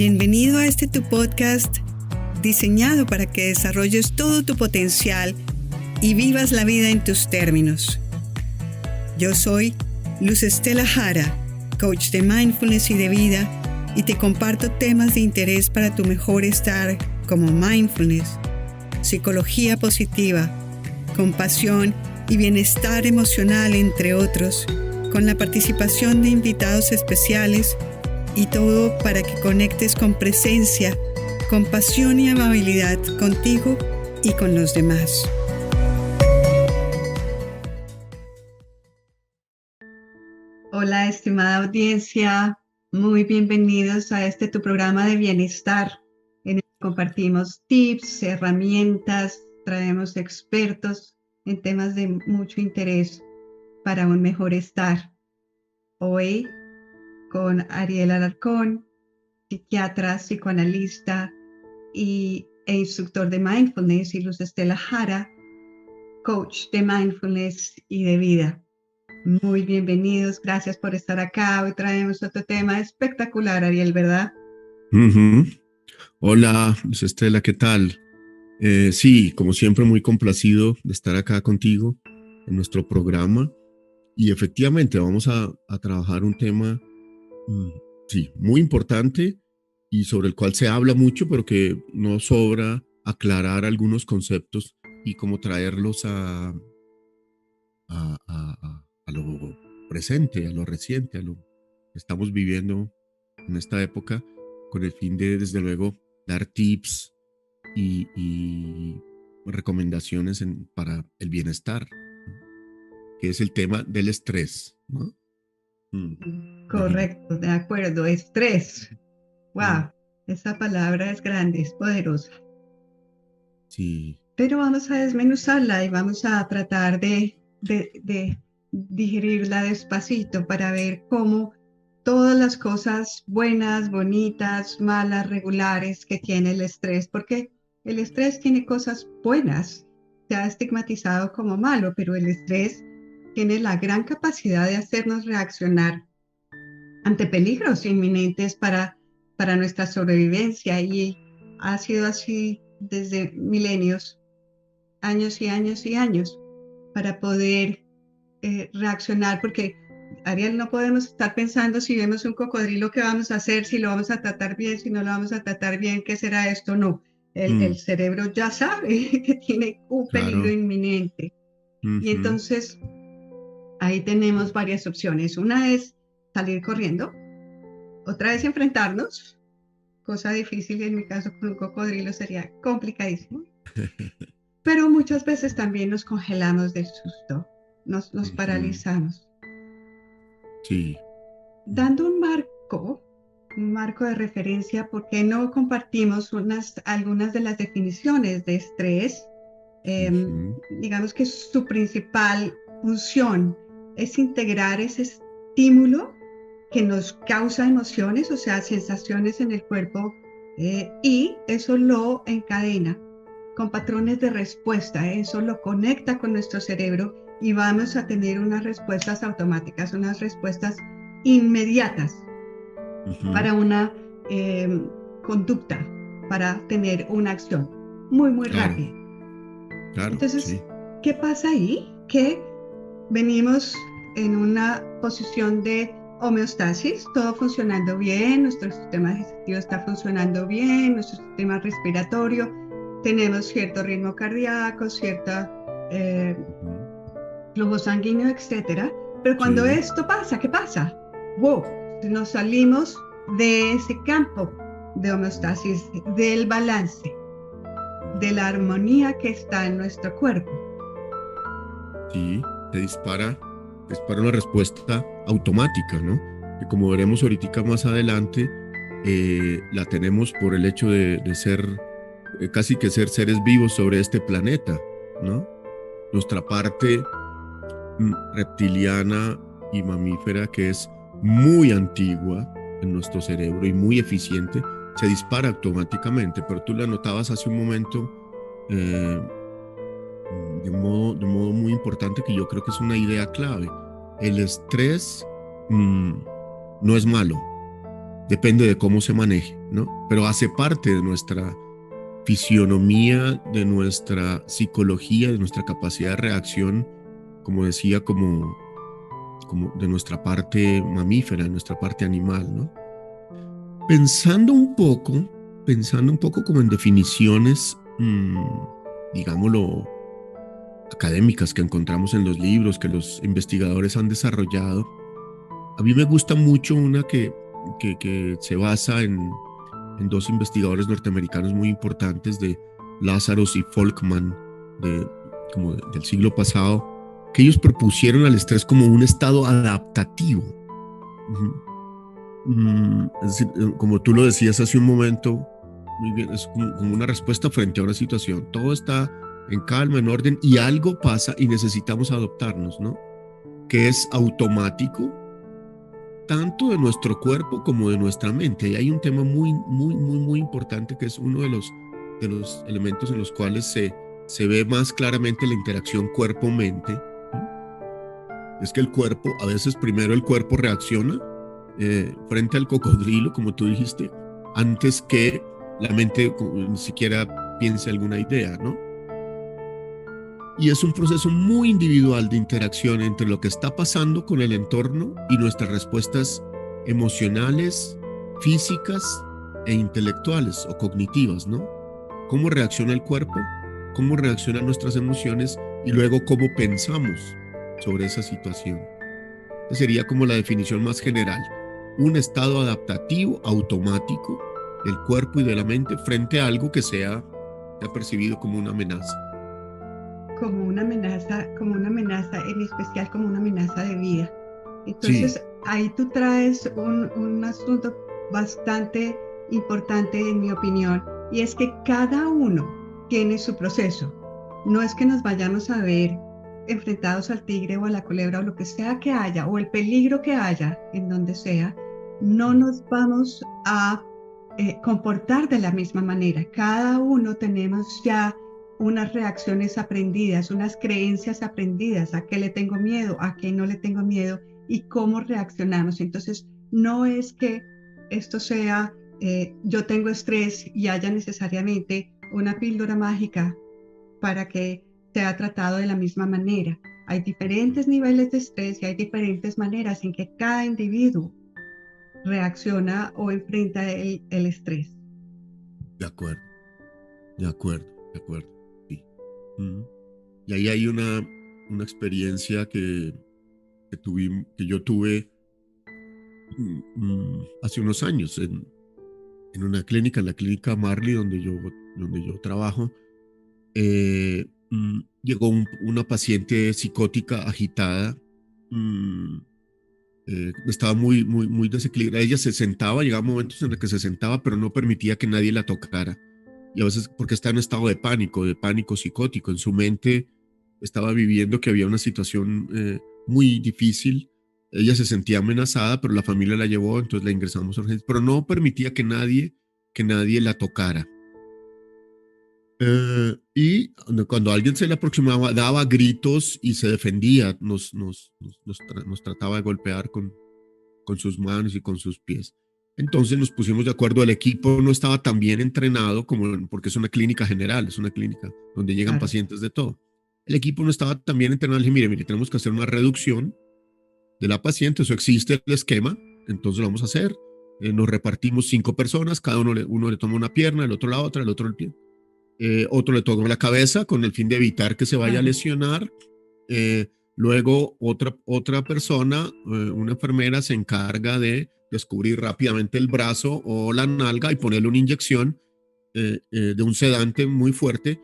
Bienvenido a tu podcast diseñado para que desarrolles todo tu potencial y vivas la vida en tus términos. Yo soy Luz Estela Jara, coach de mindfulness y de vida, y te comparto temas de interés para tu mejor estar como mindfulness, psicología positiva, compasión y bienestar emocional, entre otros, con la participación de invitados especiales y todo para que conectes con presencia, compasión y amabilidad contigo y con los demás. Hola, estimada audiencia, muy bienvenidos a tu programa de bienestar, en el que compartimos tips, herramientas, traemos expertos en temas de mucho interés para un mejor estar. Hoy con Ariel Alarcón, psiquiatra, psicoanalista e instructor de mindfulness, y Luz Estela Jara, coach de mindfulness y de vida. Muy bienvenidos, gracias por estar acá. Hoy traemos otro tema espectacular, Ariel, ¿verdad? Hola, Luz Estela, ¿qué tal? Sí, como siempre, muy complacido de estar acá contigo en nuestro programa. Y efectivamente vamos a trabajar un tema, sí, muy importante y sobre el cual se habla mucho, pero que no sobra aclarar algunos conceptos y cómo traerlos a lo presente, a lo reciente, a lo que estamos viviendo en esta época, con el fin de, desde luego, dar tips y recomendaciones para el bienestar, que es el tema del estrés, ¿no? Correcto, de acuerdo, estrés. Wow, esa palabra es grande, es poderosa. Sí. Pero vamos a desmenuzarla y vamos a tratar de digerirla despacito para ver cómo todas las cosas buenas, bonitas, malas, regulares que tiene el estrés, porque el estrés tiene cosas buenas, se ha estigmatizado como malo, pero el estrés tiene la gran capacidad de hacernos reaccionar ante peligros inminentes para nuestra sobrevivencia, y ha sido así desde milenios, años y años y años, para poder reaccionar, porque Ariel, no podemos estar pensando si vemos un cocodrilo qué vamos a hacer, si lo vamos a tratar bien, si no lo vamos a tratar bien, qué será esto. No, el cerebro ya sabe que tiene un peligro inminente. Y entonces ahí tenemos varias opciones. Una es salir corriendo, otra es enfrentarnos, cosa difícil, y en mi caso con un cocodrilo sería complicadísimo. Pero muchas veces también nos congelamos del susto, nos paralizamos. Sí. Dando un marco de referencia, ¿por qué no compartimos algunas de las definiciones de estrés? Digamos que su principal función es integrar ese estímulo que nos causa emociones, o sea, sensaciones en el cuerpo, y eso lo encadena con patrones de respuesta, eso lo conecta con nuestro cerebro y vamos a tener unas respuestas automáticas, unas respuestas inmediatas para una conducta, para tener una acción muy rápida. Claro, entonces, sí. ¿qué pasa ahí? Que venimos en una posición de homeostasis, todo funcionando bien, nuestro sistema digestivo está funcionando bien, nuestro sistema respiratorio, tenemos cierto ritmo cardíaco, cierta flujo sanguíneo, etcétera. Pero cuando esto pasa, ¿qué pasa? ¡Wow! Nos salimos de ese campo de homeostasis, del balance, de la armonía que está en nuestro cuerpo. Sí, te dispara una respuesta automática, ¿no? Que como veremos ahorita más adelante, la tenemos por el hecho de ser, casi que ser seres vivos sobre este planeta, ¿no? Nuestra parte reptiliana y mamífera, que es muy antigua en nuestro cerebro y muy eficiente, se dispara automáticamente, pero tú la notabas hace un momento de un modo muy importante, que yo creo que es una idea clave. El estrés no es malo, depende de cómo se maneje, ¿no? Pero hace parte de nuestra fisionomía, de nuestra psicología, de nuestra capacidad de reacción, como decía, como de nuestra parte mamífera, de nuestra parte animal, ¿no? Pensando un poco como en definiciones, digámoslo, académicas que encontramos en los libros que los investigadores han desarrollado, a mí me gusta mucho una que se basa en dos investigadores norteamericanos muy importantes, de Lazarus y Folkman, del siglo pasado, que ellos propusieron al estrés como un estado adaptativo. Es decir, como tú lo decías hace un momento, muy bien, es como una respuesta frente a una situación. Todo está en calma, en orden, y algo pasa y necesitamos adaptarnos, ¿no? Que es automático, tanto de nuestro cuerpo como de nuestra mente. Y hay un tema muy importante, que es uno de los elementos en los cuales se ve más claramente la interacción cuerpo-mente. Es que el cuerpo, a veces primero el cuerpo reacciona frente al cocodrilo, como tú dijiste, antes que la mente ni siquiera piense alguna idea, ¿no? Y es un proceso muy individual de interacción entre lo que está pasando con el entorno y nuestras respuestas emocionales, físicas e intelectuales o cognitivas, ¿no? Cómo reacciona el cuerpo, cómo reaccionan nuestras emociones y luego cómo pensamos sobre esa situación. Esa sería como la definición más general. Un estado adaptativo automático del cuerpo y de la mente frente a algo que sea percibido como una amenaza. Como una amenaza, en especial como una amenaza de vida. Entonces, Sí. ahí tú traes un asunto bastante importante, en mi opinión, y es que cada uno tiene su proceso. No es que nos vayamos a ver enfrentados al tigre o a la culebra o lo que sea que haya, o el peligro que haya en donde sea, no nos vamos a comportar de la misma manera. Cada uno tenemos ya unas reacciones aprendidas, unas creencias aprendidas, a qué le tengo miedo, a qué no le tengo miedo y cómo reaccionamos. Entonces, no es que esto sea, yo tengo estrés y haya necesariamente una píldora mágica para que sea tratado de la misma manera. Hay diferentes niveles de estrés y hay diferentes maneras en que cada individuo reacciona o enfrenta el estrés. De acuerdo, de acuerdo, de acuerdo. Sí. Y ahí hay una experiencia que yo tuve hace unos años en una clínica, en la clínica Marley, donde yo trabajo. Llegó una paciente psicótica agitada. Estaba muy desequilibrada. Ella se sentaba, llegaba momentos en los que se sentaba, pero no permitía que nadie la tocara. Y a veces porque estaba en estado de pánico psicótico. En su mente estaba viviendo que había una situación muy difícil. Ella se sentía amenazada, pero la familia la llevó, entonces la ingresamos a urgencias, pero no permitía que nadie la tocara. Y cuando alguien se le aproximaba, daba gritos y se defendía, nos trataba de golpear con sus manos y con sus pies. Entonces nos pusimos de acuerdo, el equipo no estaba tan bien entrenado porque es una clínica general, es una clínica donde llegan Claro. pacientes de todo. El equipo no estaba tan bien entrenado. Le dije, mire, tenemos que hacer una reducción de la paciente, eso existe el esquema, entonces lo vamos a hacer. Nos repartimos 5 personas, cada uno le toma una pierna, el otro la otra, el otro el pie. Otro le toma la cabeza con el fin de evitar que se vaya a Ajá. lesionar. Luego otra persona, una enfermera, se encarga de descubrir rápidamente el brazo o la nalga y ponerle una inyección de un sedante muy fuerte,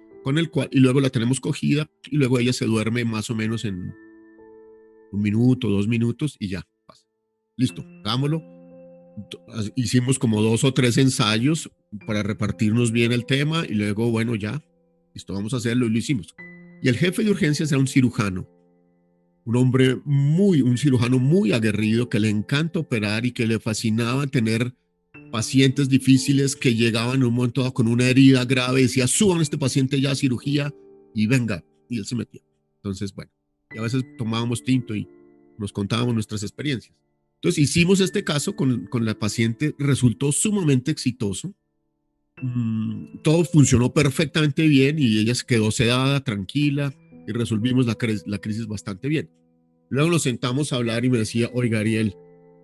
y luego la tenemos cogida y luego ella se duerme más o menos en 1 minuto, 2 minutos y ya pasa. Listo, hagámoslo. Hicimos como 2 o 3 ensayos para repartirnos bien el tema y luego, bueno, ya, listo, vamos a hacerlo, y lo hicimos. Y el jefe de urgencias era un cirujano, un cirujano muy aguerrido, que le encanta operar y que le fascinaba tener pacientes difíciles que llegaban en un momento dado con una herida grave y decía, suban a este paciente ya a cirugía y venga, y él se metía. Entonces, bueno, y a veces tomábamos tinto y nos contábamos nuestras experiencias. Entonces hicimos este caso con la paciente, resultó sumamente exitoso. Todo funcionó perfectamente bien y ella se quedó sedada, tranquila y resolvimos la crisis bastante bien. Luego nos sentamos a hablar y me decía, oiga, Ariel,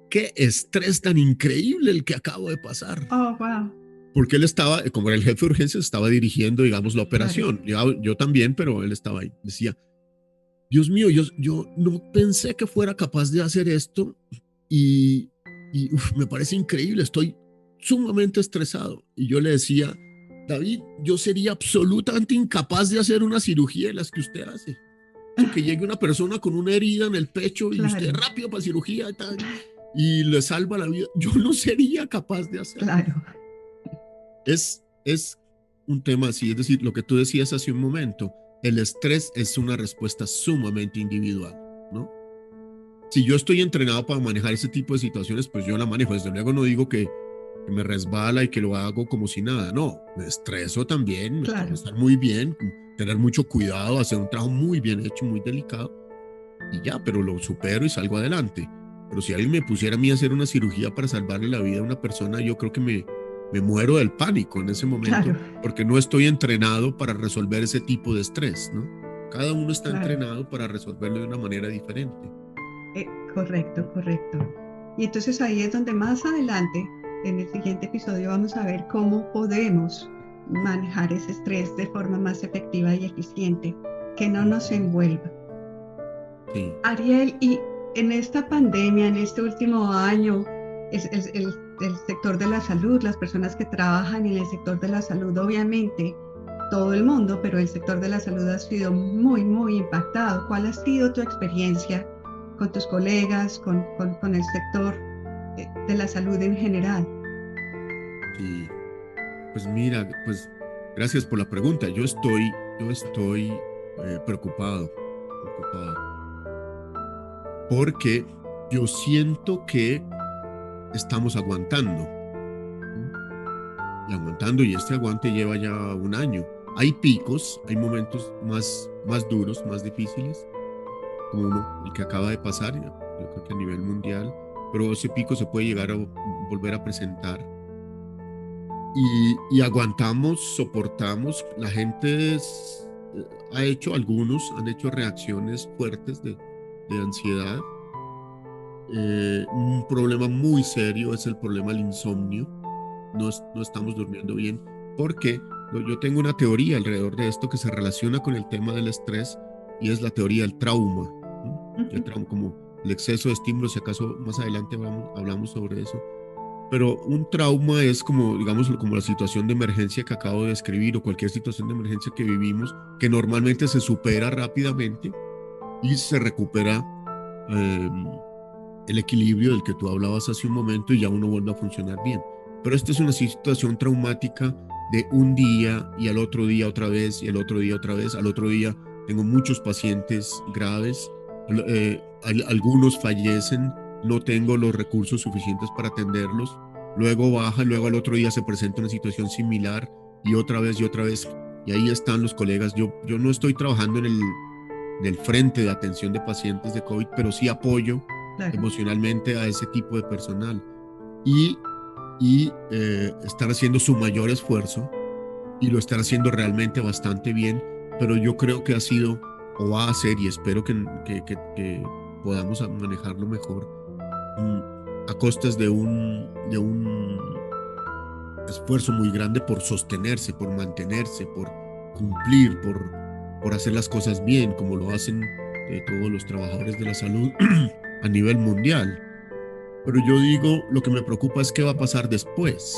qué estrés tan increíble el que acabo de pasar. Oh, wow. Porque él estaba, como era el jefe de urgencias, estaba dirigiendo, digamos, la operación. Claro. Yo también, pero él estaba ahí. Decía, Dios mío, yo no pensé que fuera capaz de hacer esto y, me parece increíble, estoy sumamente estresado. Y yo le decía, David, yo sería absolutamente incapaz de hacer una cirugía de las que usted hace. Eso que llegue una persona con una herida en el pecho y usted Claro. rápido para cirugía y tal, y le salva la vida. Yo no sería capaz de hacerlo. Claro. Es un tema así, es decir, lo que tú decías hace un momento, el estrés es una respuesta sumamente individual, ¿no? Si yo estoy entrenado para manejar ese tipo de situaciones, pues yo la manejo. Desde luego no digo que me resbala y que lo hago como si nada, no, me estreso también, me tengo que Claro. estar muy bien, tener mucho cuidado, hacer un trabajo muy bien hecho, muy delicado, y ya, pero lo supero y salgo adelante. Pero si alguien me pusiera a mí a hacer una cirugía para salvarle la vida a una persona, yo creo que me muero del pánico en ese momento, Claro. porque no estoy entrenado para resolver ese tipo de estrés, ¿no? Cada uno está Claro. entrenado para resolverlo de una manera diferente. Correcto, correcto. Y entonces ahí es donde más adelante, en el siguiente episodio, vamos a ver cómo podemos manejar ese estrés de forma más efectiva y eficiente, que no nos envuelva. Sí. Ariel, y en esta pandemia, en este último año, el sector de la salud, las personas que trabajan en el sector de la salud, obviamente, todo el mundo, pero el sector de la salud ha sido muy, muy impactado. ¿Cuál ha sido tu experiencia con tus colegas, con el sector de la salud en general? Sí, pues mira, pues gracias por la pregunta. Yo estoy preocupado, porque yo siento que estamos aguantando, ¿sí? Y aguantando, y este aguante lleva ya un año. Hay picos, hay momentos más duros, más difíciles, como el que acaba de pasar, yo creo que a nivel mundial, pero ese pico se puede llegar a volver a presentar. Y aguantamos, soportamos. La gente algunos han hecho reacciones fuertes de ansiedad. Un problema muy serio es el problema del insomnio. No estamos durmiendo bien porque yo tengo una teoría alrededor de esto que se relaciona con el tema del estrés y es la teoría del trauma, ¿no? El trauma como el exceso de estímulos, si acaso más adelante hablamos sobre eso. Pero un trauma es como, digamos, como la situación de emergencia que acabo de describir o cualquier situación de emergencia que vivimos, que normalmente se supera rápidamente y se recupera eh, el equilibrio del que tú hablabas hace un momento y ya uno vuelve a funcionar bien. Pero esta es una situación traumática de un día y al otro día otra vez y al otro día otra vez. Al otro día tengo muchos pacientes graves, algunos fallecen, no tengo los recursos suficientes para atenderlos, luego baja, luego al otro día se presenta una situación similar y otra vez y otra vez. Y ahí están los colegas. Yo no estoy trabajando en el frente de atención de pacientes de COVID, pero sí apoyo Claro. emocionalmente a ese tipo de personal y, están haciendo su mayor esfuerzo y lo están haciendo realmente bastante bien, pero yo creo que ha sido o va a ser y espero que podamos manejarlo mejor a costas de un esfuerzo muy grande por sostenerse, por mantenerse, por cumplir, por hacer las cosas bien, como lo hacen todos los trabajadores de la salud a nivel mundial. Pero yo digo, lo que me preocupa es qué va a pasar después,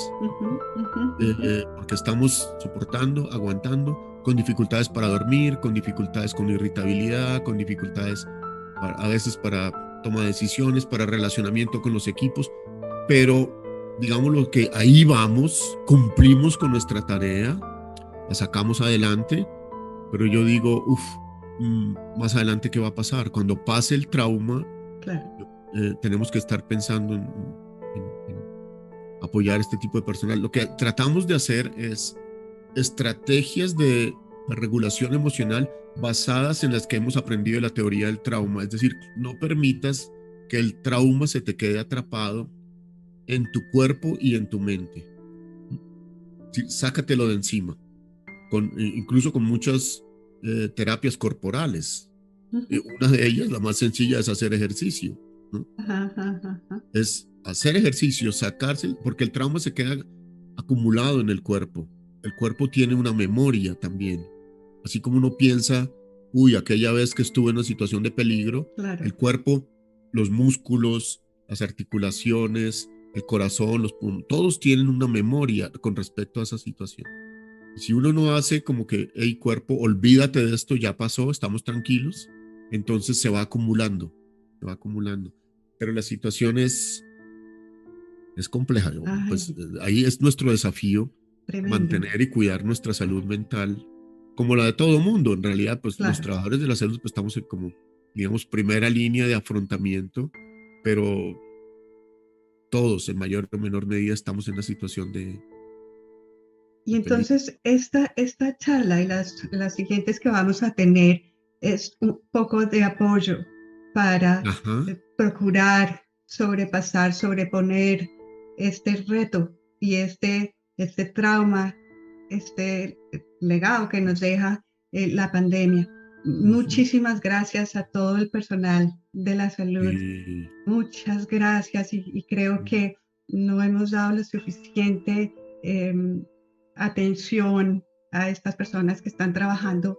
porque estamos soportando, aguantando, con dificultades para dormir, con dificultades con irritabilidad, con dificultades a veces para toma de decisiones, para relacionamiento con los equipos, pero digamos lo que ahí vamos, cumplimos con nuestra tarea, la sacamos adelante, pero yo digo, más adelante qué va a pasar, cuando pase el trauma. Claro. Tenemos que estar pensando en apoyar este tipo de personal. Lo que tratamos de hacer es estrategias de regulación emocional basadas en las que hemos aprendido de la teoría del trauma. Es decir, no permitas que el trauma se te quede atrapado en tu cuerpo y en tu mente. Sí, sácatelo de encima, incluso con muchas terapias corporales. Ujú. Una de ellas, la más sencilla, es hacer ejercicio, ¿no? Ajá, ajá, ajá. Es hacer ejercicio, sacarse, porque el trauma se queda acumulado en el cuerpo. El cuerpo tiene una memoria también. Así como uno piensa, uy, aquella vez que estuve en una situación de peligro, Claro. el cuerpo, los músculos, las articulaciones, el corazón, los pulmones, todos tienen una memoria con respecto a esa situación. Y si uno no hace como que, hey, cuerpo, olvídate de esto, ya pasó, estamos tranquilos, entonces se va acumulando. Pero la situación es compleja. Pues Ay, ahí es nuestro desafío, tremendo. mantener y cuidar nuestra salud mental, como la de todo mundo. En realidad, pues los Claro. trabajadores de la salud, pues estamos en como, digamos, primera línea de afrontamiento, pero todos, en mayor o menor medida, estamos en una situación Y de peligro. entonces esta charla y las siguientes que vamos a tener es un poco de apoyo para Ajá. procurar sobrepasar, sobreponer este reto y este trauma, este legado que nos deja la pandemia. Ujú. Muchísimas gracias a todo el personal de la salud. Y, Muchas gracias y creo que no hemos dado la suficiente atención a estas personas que están trabajando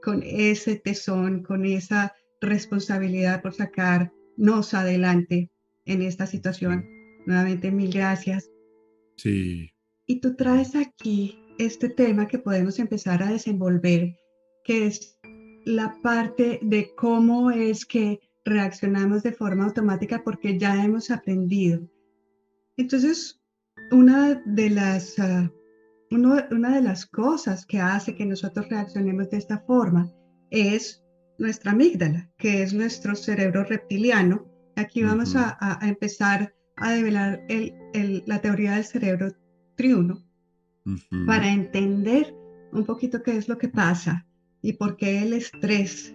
con ese tesón, con esa responsabilidad por sacarnos adelante en esta situación. Nuevamente, mil gracias. sí. Y tú traes aquí este tema que podemos empezar a desenvolver, que es la parte de cómo es que reaccionamos de forma automática porque ya hemos aprendido. Entonces, una de las, una de las cosas que hace que nosotros reaccionemos de esta forma es nuestra amígdala, que es nuestro cerebro reptiliano. Aquí vamos Ujú, a empezar a develar la teoría del cerebro triuno ujú. para entender un poquito qué es lo que pasa y por qué el estrés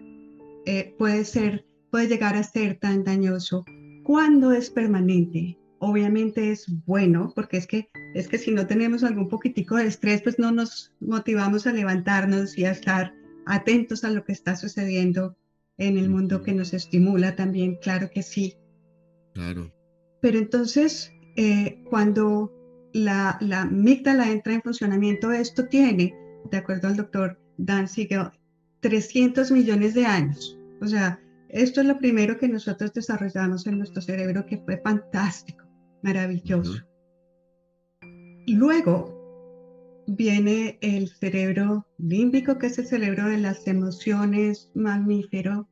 puede llegar a ser tan dañoso cuando es permanente. Obviamente es bueno, porque es que si no tenemos algún poquitico de estrés, pues no nos motivamos a levantarnos y a estar atentos a lo que está sucediendo en el mundo Ujú. que nos estimula también, claro que sí. Claro. Pero entonces, cuando la amígdala entra en funcionamiento, esto tiene, de acuerdo al doctor Dan Siegel, 300 millones de años. O sea, esto es lo primero que nosotros desarrollamos en nuestro cerebro, que fue fantástico, Ajá. maravilloso. Luego viene el cerebro límbico, que es el cerebro de las emociones, mamífero,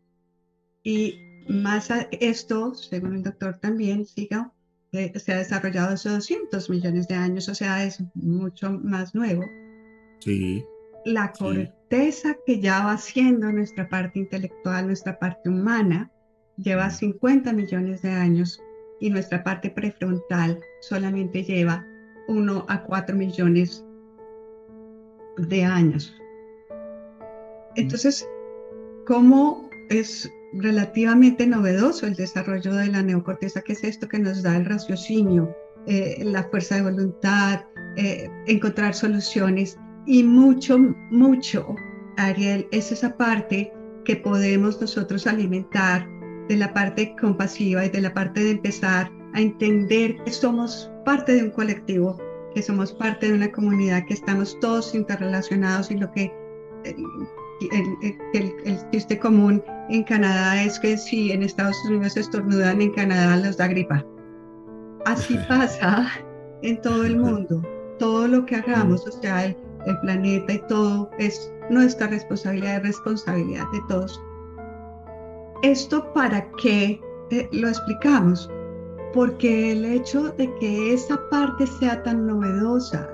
y más esto, según el doctor también, Siegel, se ha desarrollado hace 200 millones de años, o sea, es mucho más nuevo. Sí, La sí. corteza que ya va siendo nuestra parte intelectual, nuestra parte humana, lleva Mm. 50 millones de años y nuestra parte prefrontal solamente lleva 1 a 4 millones de años. Entonces, cómo es relativamente novedoso el desarrollo de la neocorteza, que es esto que nos da el raciocinio, la fuerza de voluntad, encontrar soluciones y mucho, mucho, Ariel, es esa parte que podemos nosotros alimentar de la parte compasiva y de la parte de empezar a entender que somos parte de un colectivo, que somos parte de una comunidad, que estamos todos interrelacionados y lo que eh, el chiste común en Canadá es que si en Estados Unidos estornudan, en Canadá los da gripa. Así pasa en todo el mundo. Todo lo que Mm. hagamos, o sea, el planeta y todo es nuestra responsabilidad, es responsabilidad de todos. ¿Esto para qué lo explicamos? Porque el hecho de que esa parte sea tan novedosa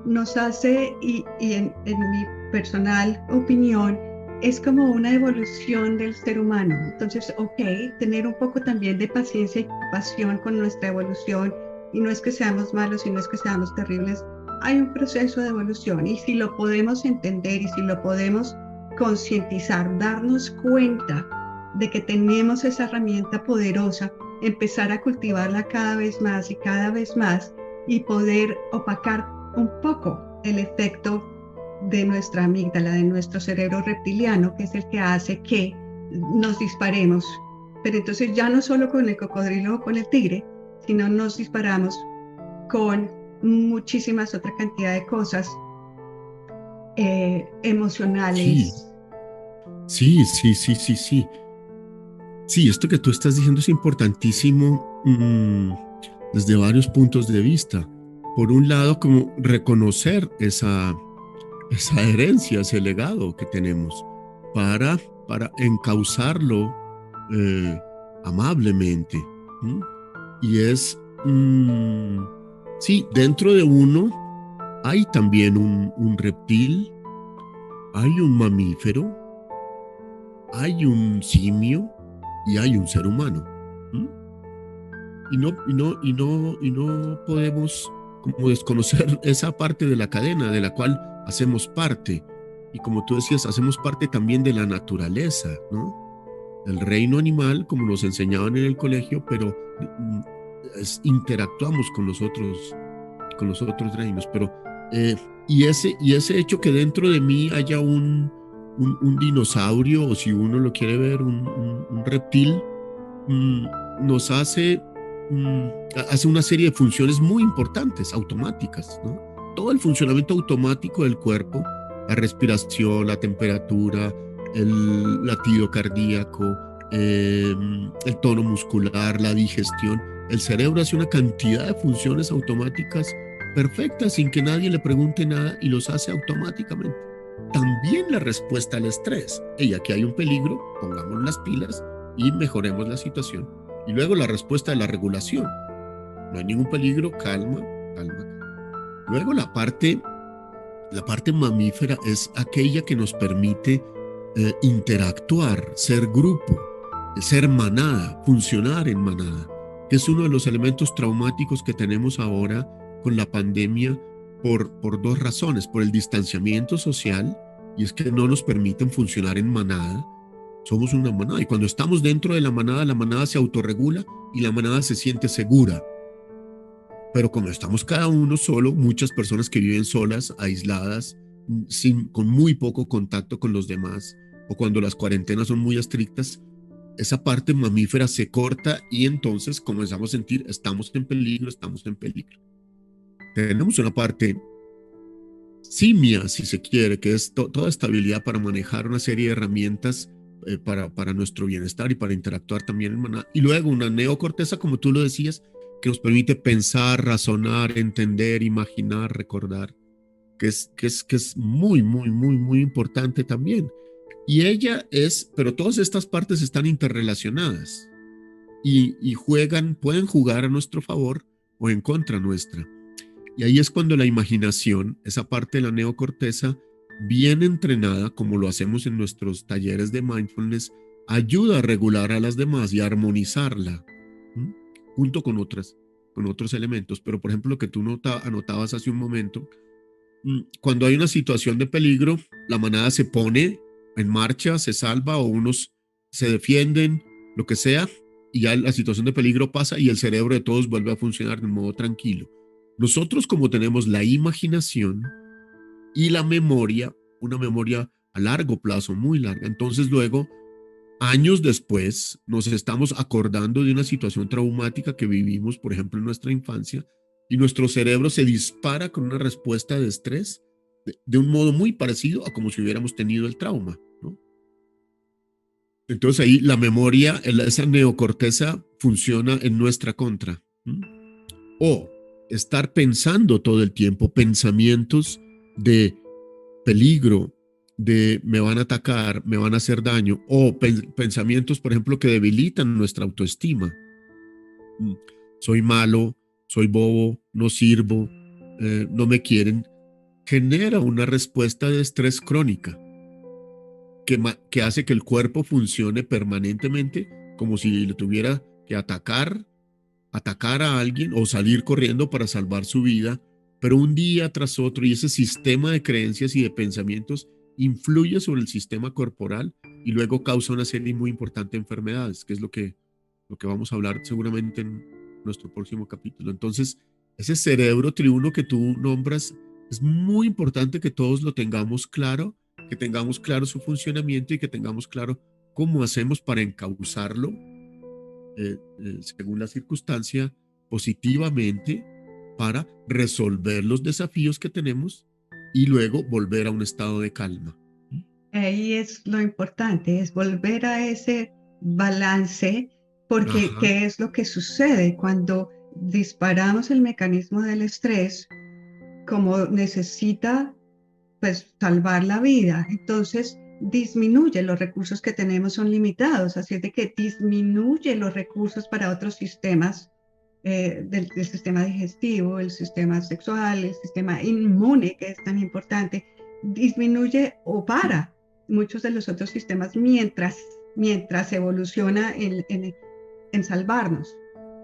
nos hace, y en mi personal opinión, es como una evolución del ser humano. Entonces, ok, tener un poco también de paciencia y compasión con nuestra evolución, y no es que seamos malos y no es que seamos terribles, hay un proceso de evolución y si lo podemos entender y si lo podemos concientizar, darnos cuenta de que tenemos esa herramienta poderosa, empezar a cultivarla cada vez más y cada vez más y poder opacar un poco el efecto de nuestra amígdala, de nuestro cerebro reptiliano, que es el que hace que nos disparemos. Pero entonces ya no solo con el cocodrilo o con el tigre, sino nos disparamos con muchísimas otra cantidad de cosas Sí, emocionales. sí, sí, sí, sí, sí. Sí, esto que tú estás diciendo es importantísimo desde varios puntos de vista. Por un lado, como reconocer esa herencia, ese legado que tenemos para, para encauzarlo eh, amablemente. ¿Mm? Y es, sí, dentro de uno hay también un reptil, hay un mamífero, hay un simio y hay un ser humano. ¿Mm? Y no podemos como desconocer esa parte de la cadena de la cual hacemos parte. Y como tú decías, hacemos parte también de la naturaleza, ¿no? El reino animal, como nos enseñaban en el colegio, pero interactuamos con los otros reinos. Pero, eh, y ese hecho que dentro de mí haya un dinosaurio, o si uno lo quiere ver, un reptil, mm, nos mm, hace una serie de funciones muy importantes, automáticas, ¿no? Todo el funcionamiento automático del cuerpo, la respiración, la temperatura, el latido cardíaco, el tono muscular, la digestión. El cerebro hace una cantidad de funciones automáticas perfectas sin que nadie le pregunte nada y los hace automáticamente. También la respuesta al estrés. Y aquí hay un peligro, pongamos las pilas y mejoremos la situación. Y luego la respuesta de la regulación. No hay ningún peligro, calma, calma, calma. Luego la parte mamífera es aquella que nos permite interactuar, ser grupo, ser manada, funcionar en manada, que es uno de los elementos traumáticos que tenemos ahora con la pandemia por dos razones, por el distanciamiento social, y es que no nos permiten funcionar en manada. Somos una manada y cuando estamos dentro de la manada se autorregula y la manada se siente segura. Pero como estamos cada uno solo, muchas personas que viven solas, aisladas, con muy poco contacto con los demás, o cuando las cuarentenas son muy estrictas, esa parte mamífera se corta y entonces comenzamos a sentir, estamos en peligro, estamos en peligro. Tenemos una parte simia, si se quiere, que es toda estabilidad para manejar una serie de herramientas para nuestro bienestar y para interactuar también en manada. Y luego una neocorteza, como tú lo decías, que nos permite pensar, razonar, entender, imaginar, recordar, que es muy, muy, muy, muy importante también. Y pero todas estas partes están interrelacionadas y pueden jugar a nuestro favor o en contra nuestra. Y ahí es cuando la imaginación, esa parte de la neocorteza, bien entrenada, como lo hacemos en nuestros talleres de mindfulness, ayuda a regular a las demás y a armonizarla, ¿m? Junto con otros elementos. Pero, por ejemplo, lo que tú anotabas hace un momento, cuando hay una situación de peligro, la manada se pone en marcha, se salva o unos se defienden, lo que sea, y ya la situación de peligro pasa y el cerebro de todos vuelve a funcionar de modo tranquilo. Nosotros, como tenemos la imaginación y la memoria, una memoria a largo plazo, muy larga, entonces luego, años después, nos estamos acordando de una situación traumática que vivimos, por ejemplo, en nuestra infancia, y nuestro cerebro se dispara con una respuesta de estrés de un modo muy parecido a como si hubiéramos tenido el trauma, ¿no? Entonces ahí la memoria, esa neocorteza funciona en nuestra contra. ¿Mm? O estar pensando todo el tiempo pensamientos de peligro, de me van a atacar, me van a hacer daño, o pensamientos, por ejemplo, que debilitan nuestra autoestima. Soy malo, soy bobo, no sirvo, no me quieren, genera una respuesta de estrés crónica que hace que el cuerpo funcione permanentemente como si le tuviera que atacar a alguien o salir corriendo para salvar su vida, pero un día tras otro, y ese sistema de creencias y de pensamientos influye sobre el sistema corporal y luego causa una serie muy importante de enfermedades, que es lo que lo que vamos a hablar seguramente en nuestro próximo capítulo. Entonces, ese cerebro triuno que tú nombras es muy importante que todos lo tengamos claro, que tengamos claro su funcionamiento y que tengamos claro cómo hacemos para encauzarlo según la circunstancia positivamente para resolver los desafíos que tenemos y luego volver a un estado de calma. Ahí es lo importante, es volver a ese balance, porque Ajá, ¿qué es lo que sucede cuando disparamos el mecanismo del estrés como necesita, pues, salvar la vida? Entonces disminuye, los recursos que tenemos son limitados, así es de que disminuye los recursos para otros sistemas, del sistema digestivo, el sistema sexual, el sistema inmune, que es tan importante, disminuye o para muchos de los otros sistemas mientras evoluciona en salvarnos.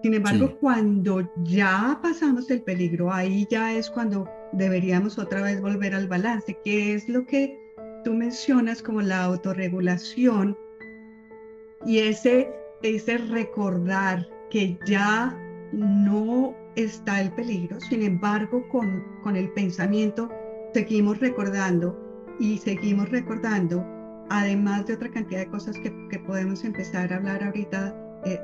Sin sí, embargo, cuando ya pasamos el peligro, ahí ya es cuando deberíamos otra vez volver al balance, que es lo que tú mencionas como la autorregulación y ese recordar que ya no está el peligro. Sin embargo, con el pensamiento seguimos recordando y seguimos recordando, además de otra cantidad de cosas que podemos empezar a hablar ahorita,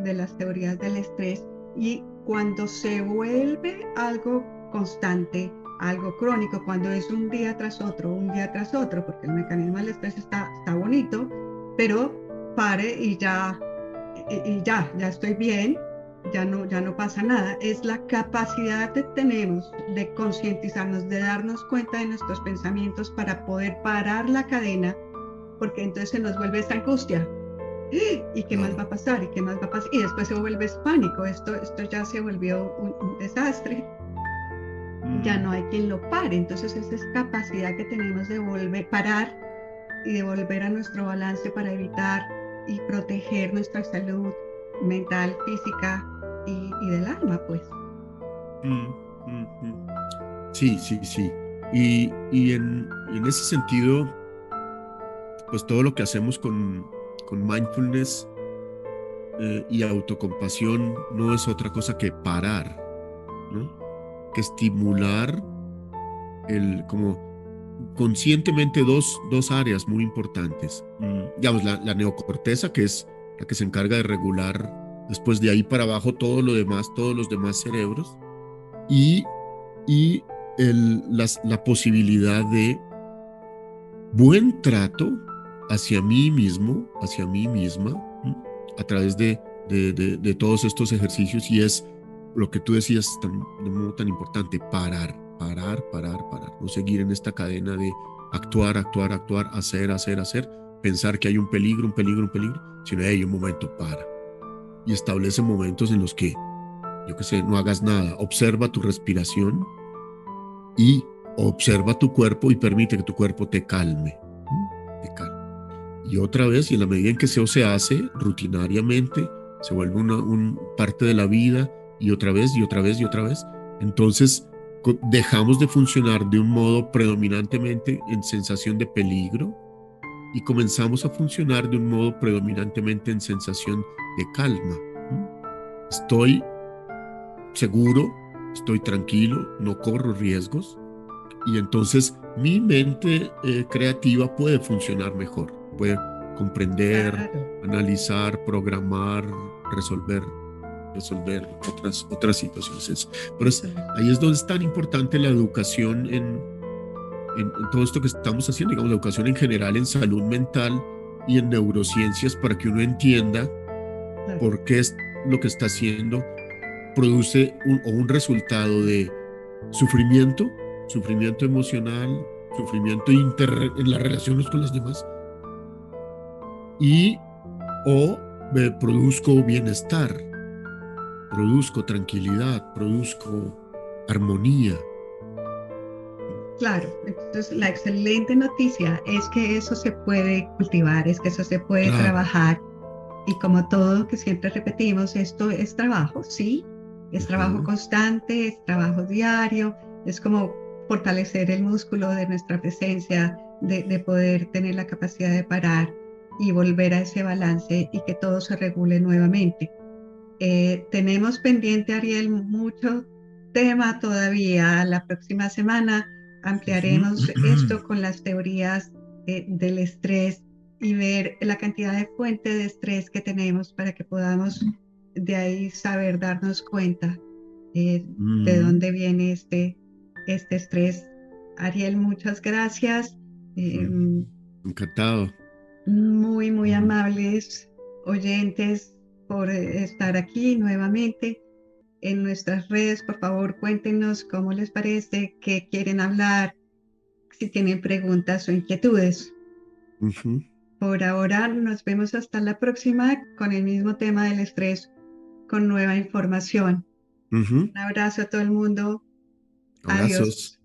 de las teorías del estrés. Y cuando se vuelve algo constante, algo crónico, cuando es un día tras otro, porque el mecanismo del estrés está bonito, pero pare y ya estoy bien, ya no pasa nada. Es la capacidad que tenemos de concientizarnos, de darnos cuenta de nuestros pensamientos para poder parar la cadena, porque entonces se nos vuelve esta angustia. ¿Y qué más claro. va a pasar? ¿Y qué más va a pasar? Y después se vuelve pánico. Esto ya se volvió un desastre. Ya Mm, no hay quien lo pare. Entonces esa es capacidad que tenemos de volver a parar y de volver a nuestro balance para evitar y proteger nuestra salud mental, física y del alma, pues. mm, mm. Sí, sí, sí. Y en ese sentido, pues todo lo que hacemos con mindfulness y autocompasión no es otra cosa que parar, ¿no? Que estimular como conscientemente dos áreas muy importantes. Digamos, la neocorteza, que es la que se encarga de regular después de ahí para abajo todo lo demás, todos los demás cerebros, y, y la posibilidad de buen trato hacia mí mismo, hacia mí misma, a través de todos estos ejercicios, y es lo que tú decías de modo tan importante: parar, parar, parar, parar, no seguir en esta cadena de actuar, actuar, actuar, hacer, hacer, hacer, pensar que hay un peligro, un peligro, un peligro, sino hay un momento, para, y establece momentos en los que, yo qué sé, no hagas nada, observa tu respiración y observa tu cuerpo y permite que tu cuerpo te calme, te calme. Y otra vez, y en la medida en que eso se hace rutinariamente, se vuelve parte de la vida, y otra vez, y otra vez, y otra vez, entonces dejamos de funcionar de un modo predominantemente en sensación de peligro y comenzamos a funcionar de un modo predominantemente en sensación de calma. Estoy seguro, estoy tranquilo, no corro riesgos, y entonces mi mente creativa puede funcionar mejor, puede comprender, Claro. analizar, programar, resolver, resolver otras situaciones. Pero ahí es donde es tan importante la educación en todo esto que estamos haciendo, digamos, la educación en general en salud mental y en neurociencias, para que uno entienda Claro. por qué es lo que está haciendo produce un resultado de sufrimiento, sufrimiento emocional, sufrimiento en las relaciones con los demás, y o produzco bienestar, produzco tranquilidad, produzco armonía. Claro, entonces la excelente noticia es que eso se puede cultivar, es que eso se puede Claro. trabajar. Y como todo que siempre repetimos, esto es trabajo, sí, es trabajo Ajá. constante, es trabajo diario, es como fortalecer el músculo de nuestra presencia, de poder tener la capacidad de parar y volver a ese balance y que todo se regule nuevamente. Tenemos pendiente, Ariel, mucho tema todavía. La próxima semana Ujú. ampliaremos esto con las teorías del estrés y ver la cantidad de fuente de estrés que tenemos para que podamos de ahí saber darnos cuenta de Ujú. dónde viene este estrés. Ariel, muchas gracias. Eh, Ujú. Encantado. Muy, muy Ujú. amables oyentes por estar aquí nuevamente en nuestras redes. Por favor, cuéntenos cómo les parece, qué quieren hablar, si tienen preguntas o inquietudes. Ujú. Por ahora, nos vemos hasta la próxima con el mismo tema del estrés, con nueva información. Ujú. Un abrazo a todo el mundo. Adiós. Abrazos.